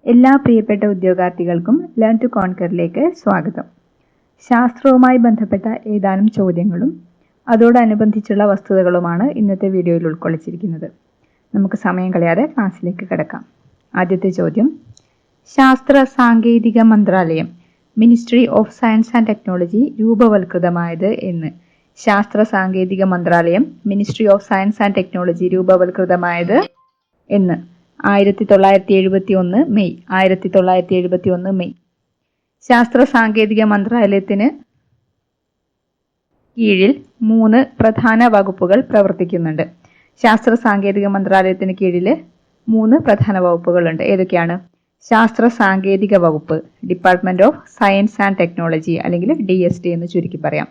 എല്ലാ പ്രിയപ്പെട്ട ഉദ്യോഗാർത്ഥികൾക്കും learn to കോൺകറിലേക്ക് സ്വാഗതം. ശാസ്ത്രവുമായി ബന്ധപ്പെട്ട ഏതാനും ചോദ്യങ്ങളും അതോടനുബന്ധിച്ചുള്ള വസ്തുതകളുമാണ് ഇന്നത്തെ വീഡിയോയിൽ ഉൾക്കൊള്ളിച്ചിരിക്കുന്നത്. നമുക്ക് സമയം കളയാതെ ക്ലാസ്സിലേക്ക് കിടക്കാം. ആദ്യത്തെ ചോദ്യം: ശാസ്ത്ര സാങ്കേതിക മന്ത്രാലയം ministry of science and technology രൂപവൽകൃതമായത് എന്ന്? ശാസ്ത്ര സാങ്കേതിക മന്ത്രാലയം ministry of science and technology രൂപവൽകൃതമായത് എന്ന്? 1971 മെയ്. 1971 മെയ്. ശാസ്ത്ര സാങ്കേതിക മന്ത്രാലയത്തിന് കീഴിൽ 3 പ്രധാന വകുപ്പുകൾ പ്രവർത്തിക്കുന്നുണ്ട്. ശാസ്ത്ര സാങ്കേതിക മന്ത്രാലയത്തിന് കീഴിൽ 3 പ്രധാന വകുപ്പുകളുണ്ട്. ഏതൊക്കെയാണ്? ശാസ്ത്ര സാങ്കേതിക വകുപ്പ്, department of science and technology, അല്ലെങ്കിൽ DST എന്ന് ചുരുക്കി പറയാം.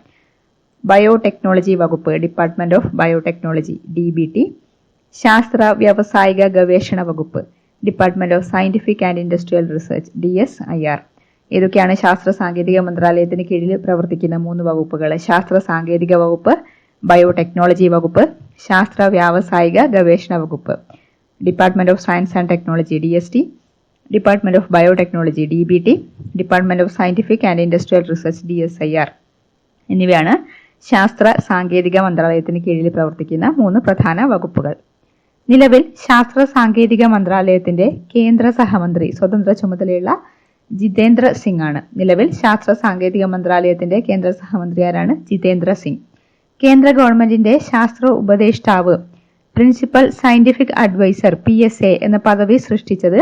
ബയോടെക്നോളജി വകുപ്പ്, ഡിപ്പാർട്ട്മെന്റ് ഓഫ് ബയോടെക്നോളജി, DBT. ശാസ്ത്ര വ്യാവസായിക ഗവേഷണ വകുപ്പ്, department of scientific and industrial research, DSIR. ഏതൊക്കെയാണ് ശാസ്ത്ര സാങ്കേതിക മന്ത്രാലയത്തിന് കീഴിൽ പ്രവർത്തിക്കുന്ന 3 വകുപ്പുകൾ? ശാസ്ത്ര സാങ്കേതിക വകുപ്പ്, ബയോടെക്നോളജി വകുപ്പ്, ശാസ്ത്ര വ്യാവസായിക ഗവേഷണ വകുപ്പ്, department of science and technology, DST, department of biotechnology, DBT, department of scientific and industrial research, DSIR എന്നിവയാണ് ശാസ്ത്ര സാങ്കേതിക മന്ത്രാലയത്തിന് കീഴിൽ പ്രവർത്തിക്കുന്ന 3 പ്രധാന വകുപ്പുകൾ. നിലവിൽ ശാസ്ത്ര സാങ്കേതിക മന്ത്രാലയത്തിന്റെ കേന്ദ്ര സഹമന്ത്രി സ്വതന്ത്ര ചുമതലയുള്ള ജിതേന്ദ്ര സിംഗ് ആണ്. നിലവിൽ ശാസ്ത്ര സാങ്കേതിക മന്ത്രാലയത്തിന്റെ കേന്ദ്ര സഹമന്ത്രി ആരാണ്? ജിതേന്ദ്ര സിംഗ്. കേന്ദ്ര ഗവൺമെന്റിന്റെ ശാസ്ത്ര ഉപദേഷ്ടാവ്, പ്രിൻസിപ്പൽ സയന്റിഫിക് അഡ്വൈസർ, PSA എന്ന പദവി സൃഷ്ടിച്ചത്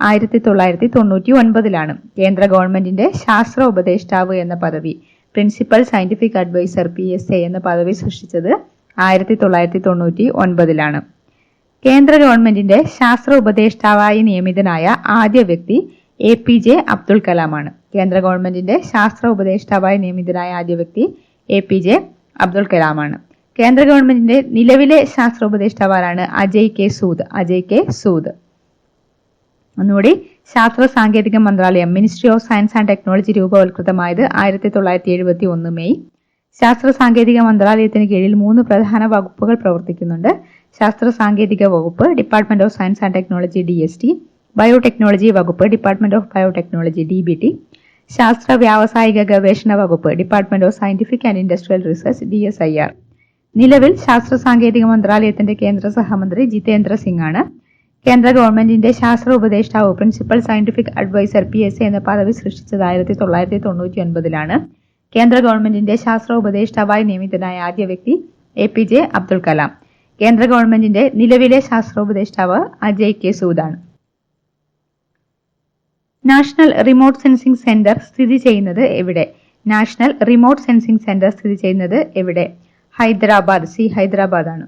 1999 കേന്ദ്ര ഗവൺമെന്റിന്റെ ശാസ്ത്ര ഉപദേഷ്ടാവ് എന്ന പദവി, പ്രിൻസിപ്പൽ സയന്റിഫിക് അഡ്വൈസർ, PSA എന്ന പദവി സൃഷ്ടിച്ചത് 1999 കേന്ദ്ര ഗവൺമെന്റിന്റെ ശാസ്ത്ര ഉപദേഷ്ടാവായി നിയമിതനായ ആദ്യ വ്യക്തി APJ അബ്ദുൽ കലാമാണ്. കേന്ദ്ര ഗവൺമെന്റിന്റെ ശാസ്ത്ര ഉപദേഷ്ടാവായി നിയമിതനായ ആദ്യ വ്യക്തി APJ അബ്ദുൽ കലാമാണ്. കേന്ദ്ര ഗവൺമെന്റിന്റെ നിലവിലെ ശാസ്ത്ര ഉപദേഷ്ടാവാണ് അജയ് കെ സൂദ്. ഒന്നുകൂടി: ശാസ്ത്ര സാങ്കേതിക മന്ത്രാലയം ministry of science and technology രൂപവൽകൃതമായത് 1971 മെയ്. ശാസ്ത്ര സാങ്കേതിക മന്ത്രാലയത്തിന് കീഴിൽ 3 പ്രധാന വകുപ്പുകൾ പ്രവർത്തിക്കുന്നുണ്ട്. ശാസ്ത്ര സാങ്കേതിക വകുപ്പ്, department of science and technology, DST, biotechnology വകുപ്പ്, ഡിപ്പാർട്ട്മെന്റ് ഓഫ് ബയോടെക്നോളജി, DBT, ശാസ്ത്ര വ്യാവസായിക ഗവേഷണ വകുപ്പ്, department of scientific and industrial research, DSIR. നിലവിൽ ശാസ്ത്ര സാങ്കേതിക മന്ത്രാലയത്തിന്റെ കേന്ദ്ര സഹമന്ത്രി ജിതേന്ദ്ര സിംഗ് ആണ്. കേന്ദ്ര ഗവൺമെന്റിന്റെ ശാസ്ത്ര ഉപദേഷ്ടാവ്, പ്രിൻസിപ്പൽ സയന്റിഫിക് അഡ്വൈസർ, PSA എന്ന പദവി സൃഷ്ടിച്ചത് 1999 കേന്ദ്ര ഗവൺമെന്റിന്റെ ശാസ്ത്ര ഉപദേഷ്ടാവായി നിയമിതനായ ആദ്യ വ്യക്തി APJ അബ്ദുൽ കലാം. കേന്ദ്ര ഗവൺമെന്റിന്റെ നിലവിലെ ശാസ്ത്ര ഉപദേഷ്ടാവ് അജയ് കെ സൂദ് ആണ്. നാഷണൽ റിമോട്ട് സെൻസിംഗ് സെന്റർ സ്ഥിതി ചെയ്യുന്നത് എവിടെ? നാഷണൽ റിമോട്ട് സെൻസിംഗ് സെന്റർ സ്ഥിതി ചെയ്യുന്നത് എവിടെ? ഹൈദരാബാദ് ആണ്.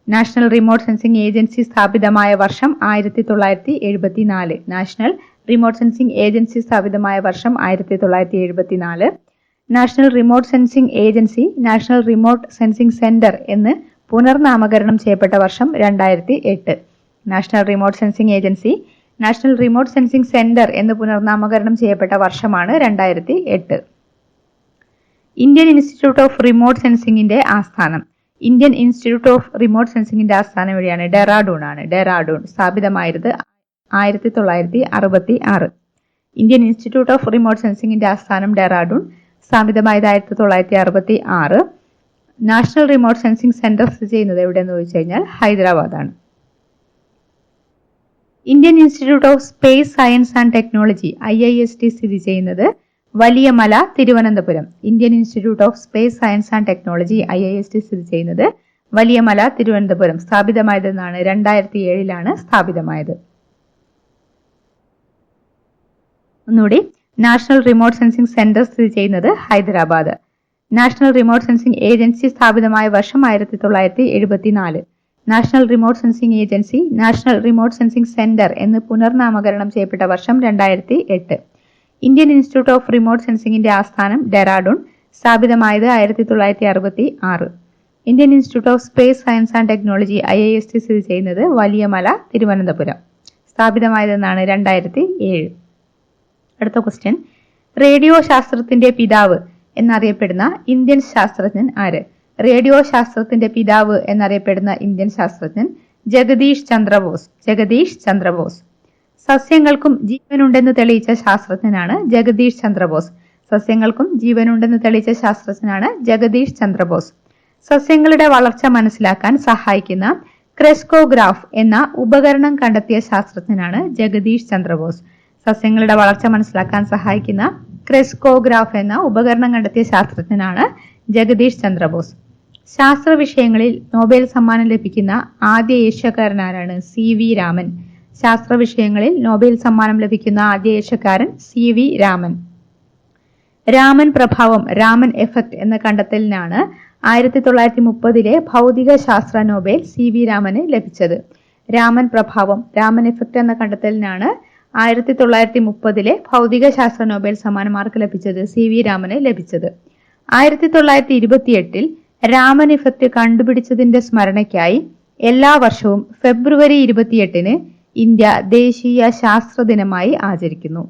നാഷണൽ റിമോട്ട് സെൻസിംഗ് ഏജൻസി സ്ഥാപിതമായ വർഷം 1974. നാഷണൽ റിമോട്ട് സെൻസിംഗ് ഏജൻസി സ്ഥാപിതമായ വർഷം 1974. National remote sensing agency national remote sensing centre എന്ന് പുനർനാമകരണം ചെയ്യപ്പെട്ട വർഷം 2008. National remote sensing agency national remote sensing centre എന്ന് പുനർനാമകരണം ചെയ്യപ്പെട്ട വർഷമാണ് 2008. ഇന്ത്യൻ ഇൻസ്റ്റിറ്റ്യൂട്ട് ഓഫ് റിമോട്ട് സെൻസിംഗിന്റെ ആസ്ഥാനം. ഇന്ത്യൻ ഇൻസ്റ്റിറ്റ്യൂട്ട് ഓഫ് റിമോട്ട് സെൻസിംഗിന്റെ ആസ്ഥാനം എവിടെയാണ്? ഡെറാഡൂൺ. സ്ഥാപിതമായത് 1966. ഇന്ത്യൻ ഇൻസ്റ്റിറ്റ്യൂട്ട് ഓഫ് റിമോട്ട് സെൻസിംഗിന്റെ ആസ്ഥാനം ഡെറാഡൂൺ. സ്ഥാപിതമായത് 1966. നാഷണൽ റിമോട്ട് സെൻസിംഗ് സെന്റർ സ്ഥിതി ചെയ്യുന്നത് എവിടെയെന്ന് ചോദിച്ചു കഴിഞ്ഞാൽ ഹൈദരാബാദാണ്. Indian institute of space science and technology, IIST സ്ഥിതി ചെയ്യുന്നത് Valiyamala, Thiruvananthapuram. Indian institute of space science and technology, IIST സ്ഥിതി ചെയ്യുന്നത് വലിയമല, തിരുവനന്തപുരം. സ്ഥാപിതമായതെന്നാണ് 2007 സ്ഥാപിതമായത്. ഒന്നുകൂടി: നാഷണൽ റിമോട്ട് സെൻസിംഗ് സെന്റർ സ്ഥിതി ചെയ്യുന്നത് Hyderabad. National remote sensing agency സ്ഥാപിതമായ വർഷം 1974. National remote sensing agency national remote sensing centre എന്ന് പുനർനാമകരണം ചെയ്യപ്പെട്ട വർഷം 2008. ഇന്ത്യൻ ഇൻസ്റ്റിറ്റ്യൂട്ട് ഓഫ് റിമോട്ട് സെൻസിംഗിന്റെ ആസ്ഥാനം ഡെറാഡൂൺ. സ്ഥാപിതമായത് 1966. Indian institute of space science and technology, IIST സ്ഥിതി ചെയ്യുന്നത് വലിയമല, തിരുവനന്തപുരം. സ്ഥാപിതമായതെന്നാണ് 2007. അടുത്ത ക്വസ്റ്റ്യൻ: റേഡിയോ ശാസ്ത്രത്തിന്റെ പിതാവ് എന്നറിയപ്പെടുന്ന ഇന്ത്യൻ ശാസ്ത്രജ്ഞൻ ആര്? റേഡിയോ ശാസ്ത്രത്തിന്റെ പിതാവ് എന്നറിയപ്പെടുന്ന ഇന്ത്യൻ ശാസ്ത്രജ്ഞൻ ജഗദീഷ് ചന്ദ്ര ബോസ്. സസ്യങ്ങൾക്കും ജീവനുണ്ടെന്ന് തെളിയിച്ച ശാസ്ത്രജ്ഞനാണ് ജഗദീഷ് ചന്ദ്രബോസ്. സസ്യങ്ങൾക്കും ജീവനുണ്ടെന്ന് തെളിയിച്ച ശാസ്ത്രജ്ഞനാണ് ജഗദീഷ് ചന്ദ്രബോസ്. സസ്യങ്ങളുടെ വളർച്ച മനസ്സിലാക്കാൻ സഹായിക്കുന്ന ക്രെസ്കോഗ്രാഫ് എന്ന ഉപകരണം കണ്ടെത്തിയ ശാസ്ത്രജ്ഞനാണ് ജഗദീഷ് ചന്ദ്രബോസ്. സസ്യങ്ങളുടെ വളർച്ച മനസ്സിലാക്കാൻ സഹായിക്കുന്ന ക്രെസ്കോഗ്രാഫ് എന്ന ഉപകരണം കണ്ടെത്തിയ ശാസ്ത്രജ്ഞനാണ് ജഗദീഷ് ചന്ദ്രബോസ്. ശാസ്ത്ര വിഷയങ്ങളിൽ നോബൽ സമ്മാനം ലഭിക്കുന്ന ആദ്യ ഏഷ്യക്കാരനാരാണ്? CV രാമൻ. ശാസ്ത്ര വിഷയങ്ങളിൽ നോബൽ സമ്മാനം ലഭിക്കുന്ന ആദ്യ ഏഷ്യക്കാരൻ CV രാമൻ. രാമൻ പ്രഭാവം, രാമൻ എഫക്ട് എന്ന കണ്ടെത്തലിനാണ് 1930 ഭൗതിക ശാസ്ത്ര നോബൽ CV രാമന് ലഭിച്ചത്. രാമൻ പ്രഭാവം, രാമൻ എഫക്ട് എന്ന കണ്ടെത്തലിനാണ് 1930 ഭൗതിക ശാസ്ത്ര നോബൽ സമ്മാനം ആർക്ക് ലഭിച്ചത്? CV രാമന് ലഭിച്ചത്. 1928 രാമൻ ഇഫക്റ്റ് കണ്ടുപിടിച്ചതിന്റെ സ്മരണയ്ക്കായി എല്ലാ വർഷവും ഫെബ്രുവരി 28 ഇന്ത്യ ദേശീയ ശാസ്ത്ര ദിനമായി ആചരിക്കുന്നു.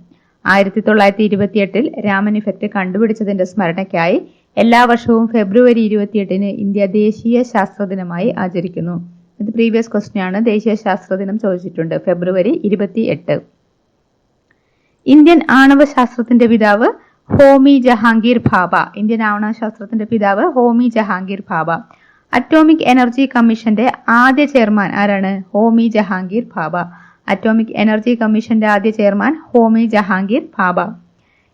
1928 രാമൻ ഇഫക്റ്റ് കണ്ടുപിടിച്ചതിന്റെ സ്മരണയ്ക്കായി എല്ലാ വർഷവും ഫെബ്രുവരി 28 ഇന്ത്യ ദേശീയ ശാസ്ത്ര ദിനമായി ആചരിക്കുന്നു. ഇത് പ്രീവിയസ് ക്വസ്റ്റ്യൻ ആണ്. ദേശീയ ശാസ്ത്ര ദിനം ചോദിച്ചിട്ടുണ്ട് ഫെബ്രുവരി 28. ഇന്ത്യൻ ആണവശാസ്ത്രത്തിന്റെ പിതാവ് ഹോമി ജഹാംഗീർ ഭാഭ. ഇന്ത്യൻ ആണവശാസ്ത്രത്തിന്റെ പിതാവ് ഹോമി ജഹാംഗീർ ഭാഭ. അറ്റോമിക് എനർജി കമ്മീഷന്റെ ആദ്യ ചെയർമാൻ ആരാണ്? ഹോമി ജഹാംഗീർ ഭാഭ. അറ്റോമിക് എനർജി കമ്മീഷന്റെ ആദ്യ ചെയർമാൻ ഹോമി ജഹാംഗീർ ഭാഭ.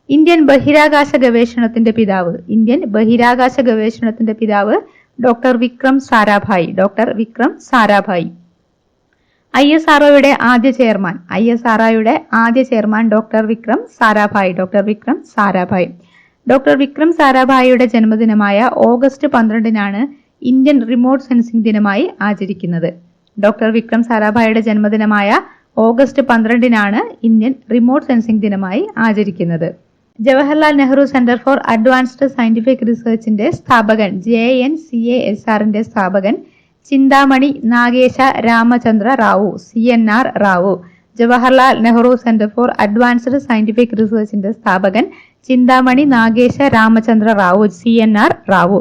ഇന്ത്യൻ ബഹിരാകാശ ഗവേഷണത്തിന്റെ പിതാവ്. ഇന്ത്യൻ ബഹിരാകാശ ഗവേഷണത്തിന്റെ പിതാവ് ഡോക്ടർ വിക്രം സാരാഭായി. ഡോക്ടർ വിക്രം സാരാഭായി. ISROയുടെ ആദ്യ ചെയർമാൻ. ISROയുടെ ആദ്യ chairman doctor Vikram Sarabhai. Doctor Vikram Sarabhai. Doctor Vikram സാരാഭായിയുടെ ജന്മദിനമായ ഓഗസ്റ്റ് 12 ഇന്ത്യൻ റിമോട്ട് സെൻസിംഗ് ദിനമായി ആചരിക്കുന്നത്. ഡോക്ടർ വിക്രം സാരാഭായിയുടെ ജന്മദിനമായ ഓഗസ്റ്റ് 12 ഇന്ത്യൻ റിമോട്ട് സെൻസിംഗ് ദിനമായി ആചരിക്കുന്നത്. Jawaharlal Nehru centre for advanced scientific റിസർച്ചിന്റെ സ്ഥാപകൻ, JNCASRന്റെ സ്ഥാപകൻ Chintamani Nagesa Ramachandra Rao, CNR Rao. Jawaharlal Nehru centre for advanced scientific റിസർച്ചിന്റെ സ്ഥാപകൻ ചിന്താമണി നാഗേശ രാമചന്ദ്ര റാവു, CNR റാവു.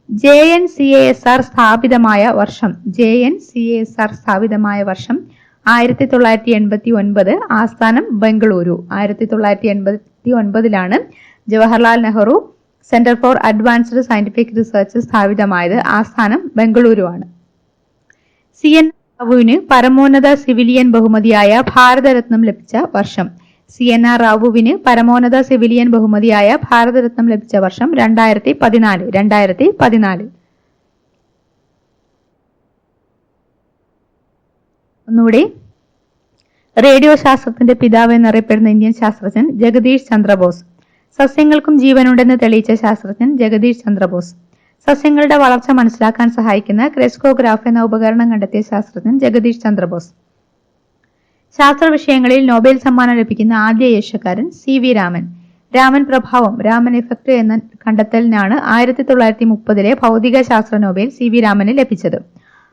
JNCASR സ്ഥാപിതമായ വർഷം. JNCASR സ്ഥാപിതമായ വർഷം 1989. ആസ്ഥാനം Bengaluru. 1989 Jawaharlal Nehru centre for advanced scientific research സ്ഥാപിതമായത്. ആസ്ഥാനം ബംഗളൂരു ആണ്. CNR റാവുവിന് പരമോന്നത സിവിലിയൻ ബഹുമതിയായ ഭാരതരത്നം ലഭിച്ച വർഷം. CNR റാവുവിന് പരമോന്നത സിവിലിയൻ ബഹുമതിയായ ഭാരതരത്നം ലഭിച്ച വർഷം 2014. ഒന്നുകൂടി. റേഡിയോ ശാസ്ത്രത്തിന്റെ പിതാവ് എന്നറിയപ്പെടുന്ന ഇന്ത്യൻ ശാസ്ത്രജ്ഞൻ ജഗദീഷ് ചന്ദ്രബോസ്. സസ്യങ്ങൾക്കും ജീവനുണ്ടെന്ന് തെളിയിച്ച ശാസ്ത്രജ്ഞൻ ജഗദീഷ് ചന്ദ്രബോസ്. സസ്യങ്ങളുടെ വളർച്ച മനസ്സിലാക്കാൻ സഹായിക്കുന്ന ക്രെസ്കോഗ്രാഫ് എന്ന ഉപകരണം കണ്ടെത്തിയ ശാസ്ത്രജ്ഞൻ ജഗദീഷ് ചന്ദ്രബോസ്. ശാസ്ത്ര വിഷയങ്ങളിൽ നോബൽ സമ്മാനം ലഭിക്കുന്ന ആദ്യ ഏഷ്യക്കാരൻ CV രാമൻ. രാമൻ പ്രഭാവം, രാമൻ ഇഫക്റ്റ് എന്ന കണ്ടെത്തലിനാണ് 1930 ഭൗതിക ശാസ്ത്ര നോബൽ CV രാമന് ലഭിച്ചത്.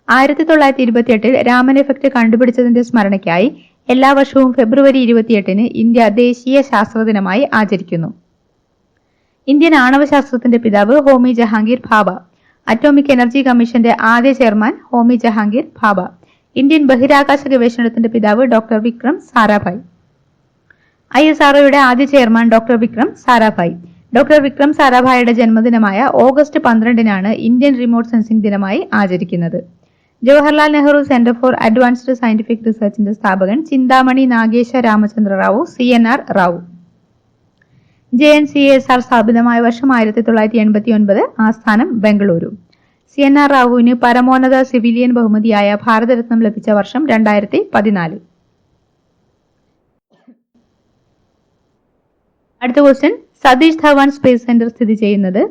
1928 രാമൻ ഇഫക്റ്റ് കണ്ടുപിടിച്ചതിന്റെ സ്മരണയ്ക്കായി എല്ലാ വർഷവും ഫെബ്രുവരി 28 ഇന്ത്യ ദേശീയ ശാസ്ത്ര ദിനമായി ആചരിക്കുന്നു. ഇന്ത്യൻ ആണവശാസ്ത്രത്തിന്റെ പിതാവ് ഹോമി ജഹാംഗീർ ഭാഭ. അറ്റോമിക് എനർജി കമ്മീഷന്റെ ആദ്യ ചെയർമാൻ ഹോമി ജഹാംഗീർ ഭാഭ. ഇന്ത്യൻ ബഹിരാകാശ ഗവേഷണത്തിന്റെ പിതാവ് ഡോക്ടർ വിക്രം സാരാഭായ്. ISROയുടെ ആദ്യ chairman doctor Vikram Sarabhai. Doctor Vikram സാരാഭായിയുടെ ജന്മദിനമായ ഓഗസ്റ്റ് 12 ഇന്ത്യൻ റിമോട്ട് സെൻസിംഗ് ദിനമായി ആചരിക്കുന്നത്. Jawaharlal Nehru centre for advanced scientific റിസർച്ചിന്റെ സ്ഥാപകൻ ചിന്താമണി നാഗേശ രാമചന്ദ്ര റാവു, CNR റാവു. JNCASR സ്ഥാപിതമായ വർഷം 1989. ആസ്ഥാനം ബംഗളൂരു. CNR റാവുവിന് പരമോന്നത സിവിലിയൻ ബഹുമതിയായ ഭാരതരത്നം ലഭിച്ച വർഷം 2014. അടുത്ത question. Satish Dhawan space centre സ്ഥിതി ചെയ്യുന്നത്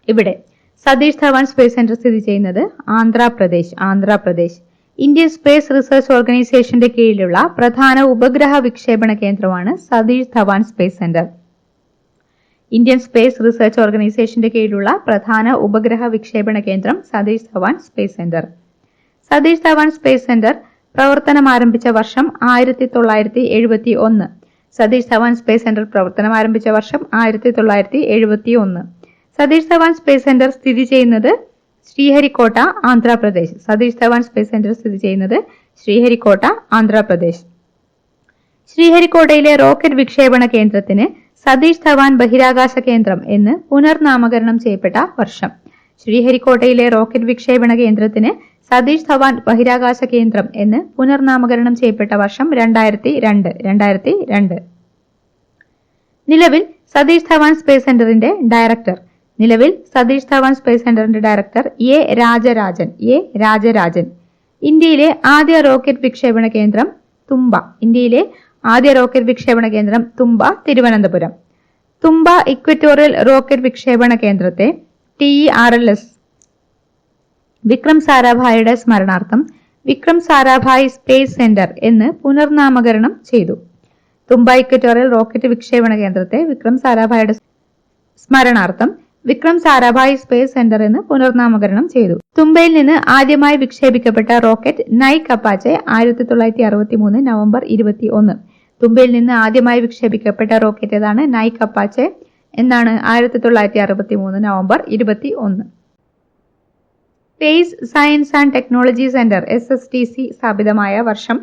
ഇവിടെ. സതീഷ് ധവാൻ സ്പേസ് സെന്റർ സ്ഥിതി ചെയ്യുന്നത് ആന്ധ്രാപ്രദേശ്. ഇന്ത്യൻ സ്പേസ് റിസർച്ച് ഓർഗനൈസേഷന്റെ കീഴിലുള്ള പ്രധാന ഉപഗ്രഹ വിക്ഷേപണ കേന്ദ്രമാണ് Satish Dhawan space centre. Indian space research ഓർഗനൈസേഷന്റെ കീഴിലുള്ള പ്രധാന ഉപഗ്രഹ വിക്ഷേപണ കേന്ദ്രം Satish Dhawan space centre. Satish Dhawan space centre പ്രവർത്തനം ആരംഭിച്ച വർഷം 1971. സതീഷ് ധവാൻ സ്പേസ് സെന്റർ പ്രവർത്തനം ആരംഭിച്ച വർഷം 1971. സതീഷ് ധവാൻ സ്പേസ് സെന്റർ സ്ഥിതി ചെയ്യുന്നത് ശ്രീഹരിക്കോട്ട, ആന്ധ്രാപ്രദേശ്. സതീഷ് ധവാൻ സ്പേസ് സെന്റർ സ്ഥിതി ചെയ്യുന്നത് ശ്രീഹരിക്കോട്ട, ആന്ധ്രാപ്രദേശ്. ശ്രീഹരിക്കോട്ടയിലെ റോക്കറ്റ് വിക്ഷേപണ കേന്ദ്രത്തിന് സതീഷ് ധവാൻ ബഹിരാകാശ കേന്ദ്രം എന്ന് പുനർനാമകരണം ചെയ്യപ്പെട്ട വർഷം. ശ്രീഹരിക്കോട്ടയിലെ റോക്കറ്റ് വിക്ഷേപണ കേന്ദ്രത്തിന് സതീഷ് ധവാൻ ബഹിരാകാശ കേന്ദ്രം എന്ന് പുനർനാമകരണം ചെയ്യപ്പെട്ട വർഷം 2002. നിലവിൽ സതീഷ് ധവാൻ സ്പേസ് സെന്ററിന്റെ ഡയറക്ടർ എ രാജരാജൻ. ഇന്ത്യയിലെ ആദ്യ റോക്കറ്റ് വിക്ഷേപണ കേന്ദ്രം തുമ്പ തിരുവനന്തപുരം. തുമ്പ ഇക്വറ്റോറിയൽ റോക്കറ്റ് വിക്ഷേപണ കേന്ദ്രത്തെ TERLS വിക്രം സാരാഭായിയുടെ സ്മരണാർത്ഥം വിക്രം സാരാഭായ് സ്പേസ് സെന്റർ എന്ന് പുനർനാമകരണം ചെയ്തു. തുമ്പ ഇക്വറ്റോറിയൽ റോക്കറ്റ് വിക്ഷേപണ കേന്ദ്രത്തെ വിക്രം സാരാഭായിയുടെ സ്മരണാർത്ഥം വിക്രം സാരാഭായ് സ്പേസ് സെന്റർ എന്ന് പുനർനാമകരണം ചെയ്തു. തുമ്പയിൽ നിന്ന് ആദ്യമായി വിക്ഷേപിക്കപ്പെട്ട റോക്കറ്റ് നൈക് അപ്പാച്ചെ 1963 നവംബർ 21. തുമ്പയിൽ നിന്ന് ആദ്യമായി വിക്ഷേപിക്കപ്പെട്ട റോക്കറ്റ് ഏതാണ്? Nike Apache. എന്നാണ് 1963 November 21. Space science and technology centre SSTC സ്ഥാപിതമായ വർഷം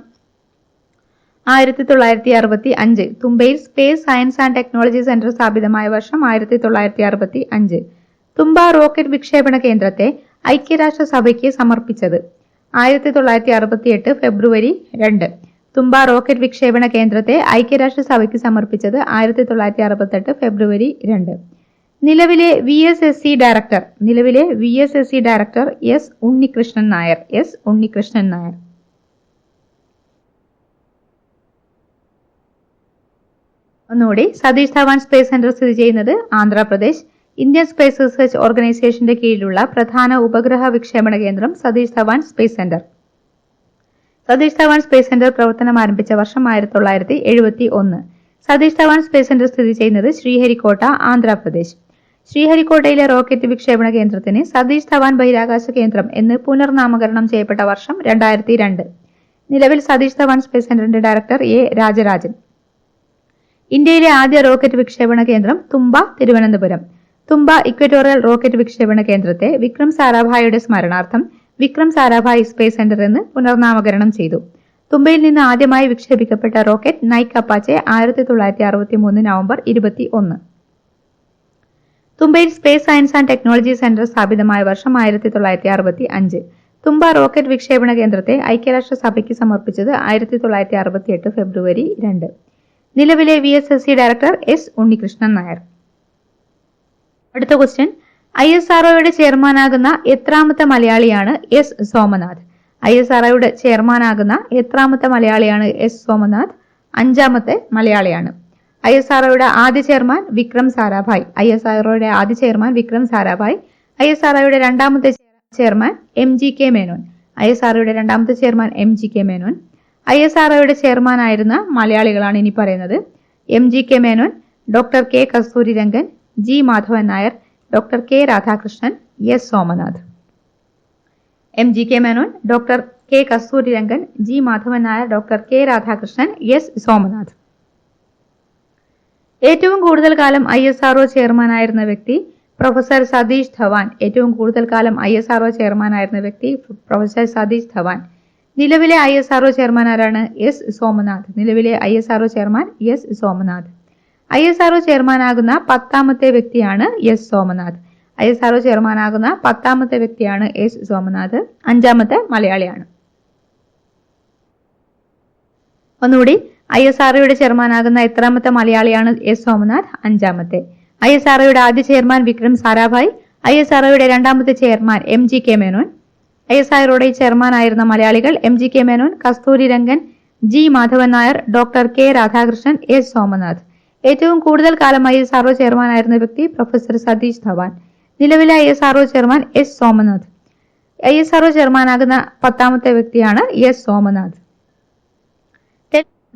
1965. തുമ്പയിൽ space science and technology centre സ്ഥാപിതമായ വർഷം 1965. തുമ്പ റോക്കറ്റ് വിക്ഷേപണ കേന്ദ്രത്തെ ഐക്യരാഷ്ട്രസഭയ്ക്ക് സമർപ്പിച്ചത് 1968 ഫെബ്രുവരി 2. തുമ്പ റോക്കറ്റ് വിക്ഷേപണ കേന്ദ്രത്തെ ഐക്യരാഷ്ട്രസഭയ്ക്ക് സമർപ്പിച്ചത് 1968 ഫെബ്രുവരി 2. നിലവിലെ VSSC director S. Unnikrishnan Nair. ഒന്നുകൂടി, സതീഷ് ധവാൻ സ്പേസ് സെന്റർ സ്ഥിതി ചെയ്യുന്നത് ആന്ധ്രാപ്രദേശ്. ഇന്ത്യൻ സ്പേസ് റിസർച്ച് ഓർഗനൈസേഷന്റെ കീഴിലുള്ള പ്രധാന ഉപഗ്രഹ വിക്ഷേപണ കേന്ദ്രം Satish Dhawan space centre. Satish Dhawan space centre പ്രവർത്തനം ആരംഭിച്ച വർഷം 1971. സതീഷ് ധവാൻ സ്പേസ് സെന്റർ സ്ഥിതി ചെയ്യുന്നത് ശ്രീഹരിക്കോട്ട, ആന്ധ്രാപ്രദേശ്. ശ്രീഹരിക്കോട്ടയിലെ റോക്കറ്റ് വിക്ഷേപണ കേന്ദ്രത്തിന് സതീഷ് ധവാൻ ബഹിരാകാശ കേന്ദ്രം എന്ന് പുനർനാമകരണം ചെയ്യപ്പെട്ട വർഷം 2002. നിലവിൽ സതീഷ് ധവാൻ സ്പേസ് സെന്ററിന്റെ ഡയറക്ടർ A. രാജരാജൻ. ഇന്ത്യയിലെ ആദ്യ റോക്കറ്റ് വിക്ഷേപണ കേന്ദ്രം തുമ്പ തിരുവനന്തപുരം. തുമ്പ ഇക്വറ്റോറിയൽ റോക്കറ്റ് വിക്ഷേപണ കേന്ദ്രത്തെ വിക്രം സാരാഭായിയുടെ സ്മരണാർത്ഥം വിക്രം സാരാഭായ് സ്പേസ് സെന്റർ എന്ന് പുനർനാമകരണം ചെയ്തു. തുമ്പയിൽ നിന്ന് ആദ്യമായി വിക്ഷേപിക്കപ്പെട്ട റോക്കറ്റ് നൈക് അപ്പാച്ചെ 1963 നവംബർ 21. തുമ്പയിൽ space science and technology centre സ്ഥാപിതമായ വർഷം 1965. തുമ്പ റോക്കറ്റ് വിക്ഷേപണ കേന്ദ്രത്തെ ഐക്യരാഷ്ട്രസഭയ്ക്ക് സമർപ്പിച്ചത് 1968 ഫെബ്രുവരി 2. നിലവിലെ VSSC director S. Unnikrishnan Nair. അടുത്ത ക്വസ്റ്റ്യൻ, ISROയുടെ ചെയർമാനാകുന്ന എത്രാമത്തെ മലയാളിയാണ് S. സോമനാഥ്? ISROയുടെ ചെയർമാനാകുന്ന എത്രാമത്തെ മലയാളിയാണ് S. സോമനാഥ്? 5ാമത്തെ മലയാളിയാണ്. ISROയുടെ ആദ്യ ചെയർമാൻ വിക്രം സാരാഭായ്. ISROയുടെ ആദ്യ ചെയർമാൻ വിക്രം സാരാഭായ്. ISROയുടെ രണ്ടാമത്തെ ചെയർമാൻ MGK മേനോൻ. ISROയുടെ രണ്ടാമത്തെ ചെയർമാൻ MGK മേനോൻ. ISROയുടെ ചെയർമാനായിരുന്ന മലയാളികളാണ് ഇനി പറയുന്നത്. MGK Menon, doctor K. Kasturirangan, G. Madhavan Nair, doctor K. Radhakrishnan, S. Somanath. MGK Menon, doctor K. Kasturirangan, G. Madhavan Nair, doctor K. Radhakrishnan, S. Somanath. ഏറ്റവും കൂടുതൽ കാലം ISRO ചെയർമാനായിരുന്ന വ്യക്തി പ്രൊഫസർ സതീഷ് ധവാൻ. ഏറ്റവും കൂടുതൽ കാലം ISRO ചെയർമാനായിരുന്ന വ്യക്തി പ്രൊഫസർ സതീഷ് ധവാൻ. നിലവിലെ ISRO ചെയർമാൻ ആരാണ്? S. സോമനാഥ്. നിലവിലെ ISRO chairman S. Somanath. ISRO ചെയർമാനാകുന്ന 10ാമത്തെ വ്യക്തിയാണ് S. സോമനാഥ്. ISRO ചെയർമാനാകുന്ന 10ാമത്തെ വ്യക്തിയാണ് S. സോമനാഥ്. 5ാമത്തെ മലയാളിയാണ്. ഒന്നുകൂടി, ISROയുടെ ചെയർമാനാകുന്ന എത്രാമത്തെ മലയാളിയാണ് S. സോമനാഥ്? 5ാമത്തെ. ISROയുടെ ആദ്യ ചെയർമാൻ വിക്രം സാരാഭായ്. ISROയുടെ രണ്ടാമത്തെ ചെയർമാൻ MGK മേനോൻ. ISROയുടെ ചെയർമാനായിരുന്ന മലയാളികൾ MGK Menon, Kasturirangan, G. Madhavan Nair, doctor K. Radhakrishnan, S. Somanath. ഏറ്റവും കൂടുതൽ കാലം ISRO ചെയർമാനായിരുന്ന വ്യക്തി പ്രൊഫസർ സതീഷ് ധവാൻ. നിലവിലെ ISRO chairman S. Somanath. ISRO ചെയർമാനാകുന്ന 10ാമത്തെ വ്യക്തിയാണ് S. സോമനാഥ്.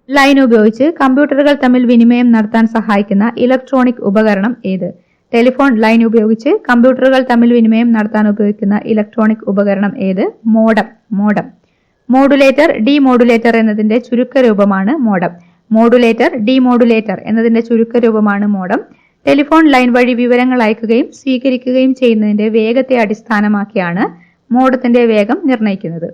ലൈൻ ഉപയോഗിച്ച് കമ്പ്യൂട്ടറുകൾ തമ്മിൽ വിനിമയം നടത്താൻ സഹായിക്കുന്ന ഇലക്ട്രോണിക് ഉപകരണം ഏത്? ടെലിഫോൺ ലൈൻ ഉപയോഗിച്ച് കമ്പ്യൂട്ടറുകൾ തമ്മിൽ വിനിമയം നടത്താൻ ഉപയോഗിക്കുന്ന ഇലക്ട്രോണിക് ഉപകരണം ഏത്? മോഡം. മോഡുലേറ്റർ, ഡീമോഡുലേറ്റർ എന്നതിന്റെ ചുരുക്കരൂപമാണ് മോഡം. മോഡുലേറ്റർ, ഡീമോഡുലേറ്റർ എന്നതിന്റെ ചുരുക്കരൂപമാണ് മോഡം. ടെലിഫോൺ ലൈൻ വഴി വിവരങ്ങൾ അയക്കുകയും സ്വീകരിക്കുകയും ചെയ്യുന്നതിന്റെ വേഗത്തെ അടിസ്ഥാനമാക്കിയാണ് മോഡത്തിന്റെ വേഗം നിർണ്ണയിക്കുന്നത്.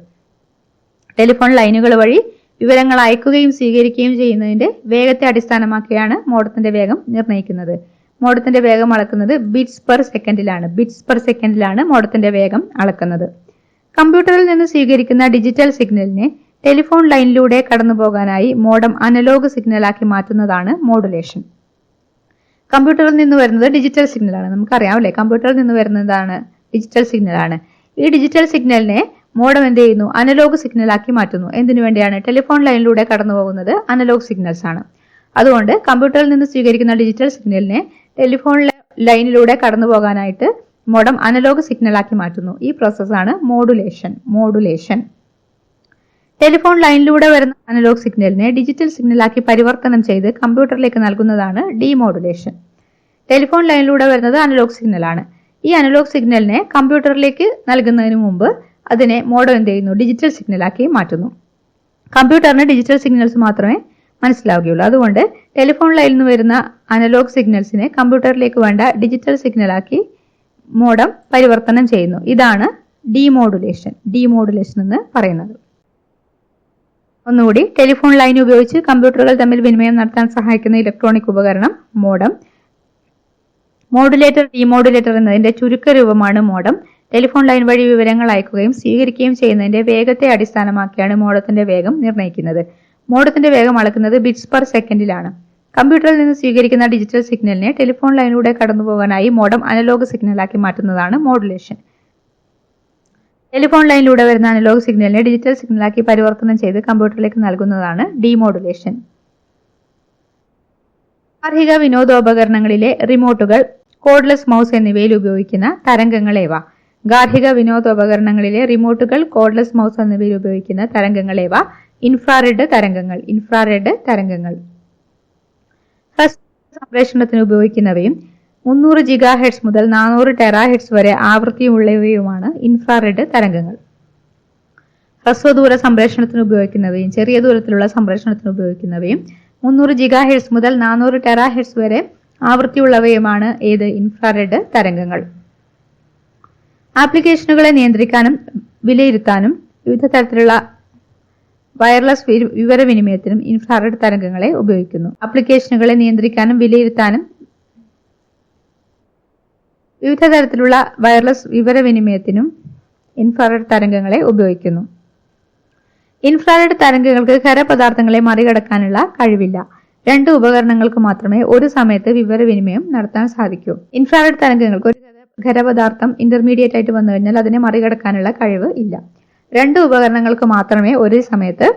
ടെലിഫോൺ ലൈനുകൾ വഴി വിവരങ്ങൾ അയക്കുകയും സ്വീകരിക്കുകയും ചെയ്യുന്നതിന്റെ വേഗത്തെ അടിസ്ഥാനമാക്കിയാണ് മോഡത്തിന്റെ വേഗം നിർണ്ണയിക്കുന്നത്. മോഡത്തിന്റെ വേഗം അളക്കുന്നത് ബിറ്റ്സ് പെർ സെക്കൻഡിലാണ് മോഡത്തിന്റെ വേഗം അളക്കുന്നത്. കമ്പ്യൂട്ടറിൽ നിന്ന് സ്വീകരിക്കുന്ന ഡിജിറ്റൽ സിഗ്നലിനെ ടെലിഫോൺ ലൈനിലൂടെ കടന്നുപോകാനായി മോഡം അനലോഗ് സിഗ്നലാക്കി മാറ്റുന്നതാണ് മോഡുലേഷൻ. കമ്പ്യൂട്ടറിൽ നിന്ന് വരുന്നത് ഡിജിറ്റൽ സിഗ്നലാണ്. നമുക്കറിയാം അല്ലെ, കമ്പ്യൂട്ടറിൽ നിന്ന് വരുന്നതാണ് ഡിജിറ്റൽ സിഗ്നലാണ്. ഈ ഡിജിറ്റൽ സിഗ്നലിനെ മോഡം എന്ത് ചെയ്യുന്നു? അനലോഗ് സിഗ്നലാക്കി മാറ്റുന്നു. എന്തിനു വേണ്ടിയാണ്? ടെലിഫോൺ ലൈനിലൂടെ കടന്നു പോകുന്നത് അനലോഗ് സിഗ്നൽസ് ആണ്. അതുകൊണ്ട് കമ്പ്യൂട്ടറിൽ നിന്ന് സ്വീകരിക്കുന്ന ഡിജിറ്റൽ സിഗ്നലിനെ ടെലിഫോൺ ലൈനിലൂടെ കടന്നു പോകാനായിട്ട് മോഡം അനലോഗ് സിഗ്നലാക്കി മാറ്റുന്നു. ഈ പ്രോസസ്സാണ് മോഡുലേഷൻ. ടെലിഫോൺ ലൈനിലൂടെ വരുന്ന അനലോഗ് സിഗ്നലിനെ ഡിജിറ്റൽ സിഗ്നലാക്കി പരിവർത്തനം ചെയ്ത് കമ്പ്യൂട്ടറിലേക്ക് നൽകുന്നതാണ് ഡീമോഡുലേഷൻ. ടെലിഫോൺ ലൈനിലൂടെ വരുന്നത് അനലോഗ് സിഗ്നലാണ്. ഈ അനലോഗ് സിഗ്നലിനെ കമ്പ്യൂട്ടറിലേക്ക് നൽകുന്നതിന് മുമ്പ് അതിനെ മോഡം എന്ത് ചെയ്യുന്നു? ഡിജിറ്റൽ സിഗ്നലാക്കി മാറ്റുന്നു. കമ്പ്യൂട്ടറിന് ഡിജിറ്റൽ സിഗ്നൽസ് മാത്രമേ മനസ്സിലാവുകയുള്ളൂ. അതുകൊണ്ട് ടെലിഫോൺ ലൈനിൽ നിന്ന് വരുന്ന അനലോഗ് സിഗ്നൽസിനെ കമ്പ്യൂട്ടറിലേക്ക് വേണ്ട ഡിജിറ്റൽ സിഗ്നലാക്കി മോഡം പരിവർത്തനം ചെയ്യുന്നു. ഇതാണ് ഡീമോഡുലേഷൻ എന്ന് പറയുന്നത്. ഒന്നുകൂടി, ടെലിഫോൺ ലൈൻ ഉപയോഗിച്ച് കമ്പ്യൂട്ടറുകൾ തമ്മിൽ വിനിമയം നടത്താൻ സഹായിക്കുന്ന ഇലക്ട്രോണിക് ഉപകരണം മോഡം. മോഡുലേറ്റർ, ഡീമോഡുലേറ്റർ എന്നതിന്റെ ചുരുക്ക രൂപമാണ് മോഡം. ടെലിഫോൺ ലൈൻ വഴി വിവരങ്ങൾ അയക്കുകയും സ്വീകരിക്കുകയും ചെയ്യുന്നതിന്റെ വേഗത്തെ അടിസ്ഥാനമാക്കിയാണ് മോഡത്തിന്റെ വേഗം നിർണ്ണയിക്കുന്നത്. മോഡത്തിന്റെ വേഗം അളക്കുന്നത് ബിറ്റ്സ് പെർ സെക്കൻഡിലാണ്. കമ്പ്യൂട്ടറിൽ നിന്ന് സ്വീകരിക്കുന്ന ഡിജിറ്റൽ സിഗ്നലിനെ ടെലിഫോൺ ലൈനിലൂടെ കടന്നുപോകാനായി മോഡം അനലോഗ് സിഗ്നലാക്കി മാറ്റുന്നതാണ് മോഡുലേഷൻ. ടെലിഫോൺ ലൈനിലൂടെ വരുന്ന അനലോഗ് സിഗ്നലിനെ ഡിജിറ്റൽ സിഗ്നലാക്കി പരിവർത്തനം ചെയ്ത് കമ്പ്യൂട്ടറിലേക്ക് നൽകുന്നതാണ് ഡീമോഡുലേഷൻ. ഗാർഹിക വിനോദോപകരണങ്ങളിലെ റിമോട്ടുകൾ, കോഡ്ലെസ് മൗസ് എന്നിവയിൽ ഉപയോഗിക്കുന്ന തരംഗങ്ങൾ ഏവ? ഗാർഹിക വിനോദോപകരണങ്ങളിലെ റിമോട്ടുകൾ, കോഡ്ലെസ് മൗസ് എന്നിവയിൽ ഉപയോഗിക്കുന്ന തരംഗങ്ങൾ ഏവ? ഇൻഫ്രാറെഡ് തരംഗങ്ങൾ. സംപ്രേഷണത്തിന് ഉപയോഗിക്കുന്നവയും 300 GHz മുതൽ 400 THz വരെ ആവൃത്തിയുള്ളവയുമാണ് ഇൻഫ്രാറെഡ് തരംഗങ്ങൾ. ഹ്രസ്വദൂര സംപ്രേഷണത്തിന് ഉപയോഗിക്കുന്നവയും ചെറിയ ദൂരത്തിലുള്ള സംപ്രേഷണത്തിന് ഉപയോഗിക്കുന്നവയും 300 GHz മുതൽ 400 THz വരെ ആവൃത്തിയുള്ളവയുമാണ് ഏത്? ഇൻഫ്രാറെഡ് തരംഗങ്ങൾ. ആപ്ലിക്കേഷനുകളെ നിയന്ത്രിക്കാനും വിലയിരുത്താനും വിവിധ തരത്തിലുള്ള വയർലെസ് വിവരവിനിമയത്തിനും ഇൻഫ്രാറെഡ് തരംഗങ്ങളെ ഉപയോഗിക്കുന്നു. ആപ്ലിക്കേഷനുകളെ നിയന്ത്രിക്കാനും വിലയിരുത്താനും വിവിധ തരത്തിലുള്ള വയർലെസ് വിവരവിനിമയത്തിനും ഇൻഫ്രാറെഡ് തരംഗങ്ങളെ ഉപയോഗിക്കുന്നു. ഇൻഫ്രാറെഡ് തരംഗങ്ങൾക്ക് ഖരപദാർത്ഥങ്ങളെ മറികടക്കാനുള്ള കഴിവില്ല. 2 ഉപകരണങ്ങൾക്ക് മാത്രമേ ഒരു സമയത്ത് വിവരവിനിമയം നടത്താൻ സാധിക്കൂ. ഇൻഫ്രാറെഡ് തരംഗങ്ങൾക്ക് ഒരു ഖരപദാർത്ഥം ഇന്റർമീഡിയറ്റ് ആയിട്ട് വന്നു കഴിഞ്ഞാൽ അതിനെ മറികടക്കാനുള്ള കഴിവ് ഇല്ല. 2 ഉപകരണങ്ങൾക്ക് മാത്രമേ ഒരേ സമയത്ത്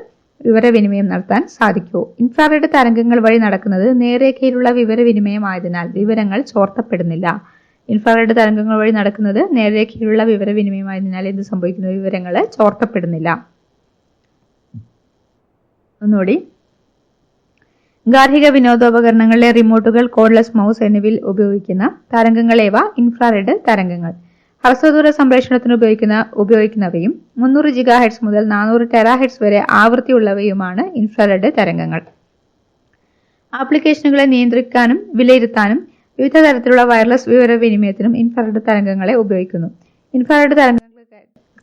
വിവരവിനിമയം നടത്താൻ സാധിക്കൂ. ഇൻഫ്രാറെഡ് തരംഗങ്ങൾ വഴി നടക്കുന്നത് നേർരേഖയിലുള്ള വിവരവിനിമയമായതിനാൽ വിവരങ്ങൾ ചോർത്തപ്പെടുന്നില്ല. ഇൻഫ്രാറെഡ് തരംഗങ്ങൾ വഴി നടക്കുന്നത് നേർരേഖയിലുള്ള വിവരവിനിമയമായതിനാൽ എന്ത് സംഭവിക്കുന്നു? വിവരങ്ങൾ ചോർത്തപ്പെടുന്നില്ല. ഒന്നുകൂടി, ഗാർഹിക വിനോദോപകരണങ്ങളിലെ റിമോട്ടുകൾ, കോഡ്ലെസ് മൗസ് എന്നിവയിൽ ഉപയോഗിക്കുന്ന തരംഗങ്ങൾ ഏവ? ഇൻഫ്രാറെഡ് തരംഗങ്ങൾ. ഹ്രസ്വദൂര സംപ്രേഷണത്തിന് ഉപയോഗിക്കുന്നവയും 300 GHz മുതൽ 400 THz വരെ ആവൃത്തിയുള്ളവയുമാണ് ഇൻഫ്രാറെഡ് തരംഗങ്ങൾ. ആപ്ലിക്കേഷനുകളെ നിയന്ത്രിക്കാനും വിലയിരുത്താനും വിവിധ തരത്തിലുള്ള വയർലെസ് വിവരവിനിമയത്തിനും ഇൻഫ്രാറെഡ് തരംഗങ്ങളെ ഉപയോഗിക്കുന്നു. ഇൻഫ്രാറെഡ്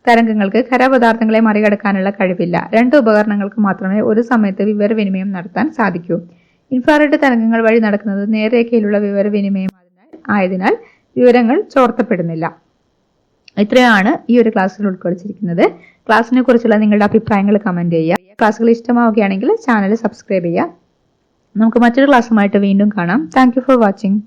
തരംഗങ്ങൾക്ക് ഖരപദാർത്ഥങ്ങളെ മറികടക്കാനുള്ള കഴിവില്ല. 2 ഉപകരണങ്ങൾക്ക് മാത്രമേ ഒരു സമയത്ത് വിവരവിനിമയം നടത്താൻ സാധിക്കൂ. ഇൻഫ്രാറെഡ് തരംഗങ്ങൾ വഴി നടക്കുന്നത് നേർരേഖയിലുള്ള വിവരവിനിമയം ആയതിനാൽ വിവരങ്ങൾ ചോർത്തപ്പെടുന്നില്ല. ഇത്രയാണ് ഈ ഒരു ക്ലാസ്സിൽ ഉൾക്കൊള്ളിച്ചിരിക്കുന്നത്. ക്ലാസ്സിനെ കുറിച്ചുള്ള നിങ്ങളുടെ അഭിപ്രായങ്ങൾ കമന്റ് ചെയ്യുക. ക്ലാസ്സുകൾ ഇഷ്ടമാവുകയാണെങ്കിൽ ചാനൽ സബ്സ്ക്രൈബ് ചെയ്യുക. നമുക്ക് മറ്റൊരു ക്ലാസ്സുമായിട്ട് വീണ്ടും കാണാം. Thank you for watching.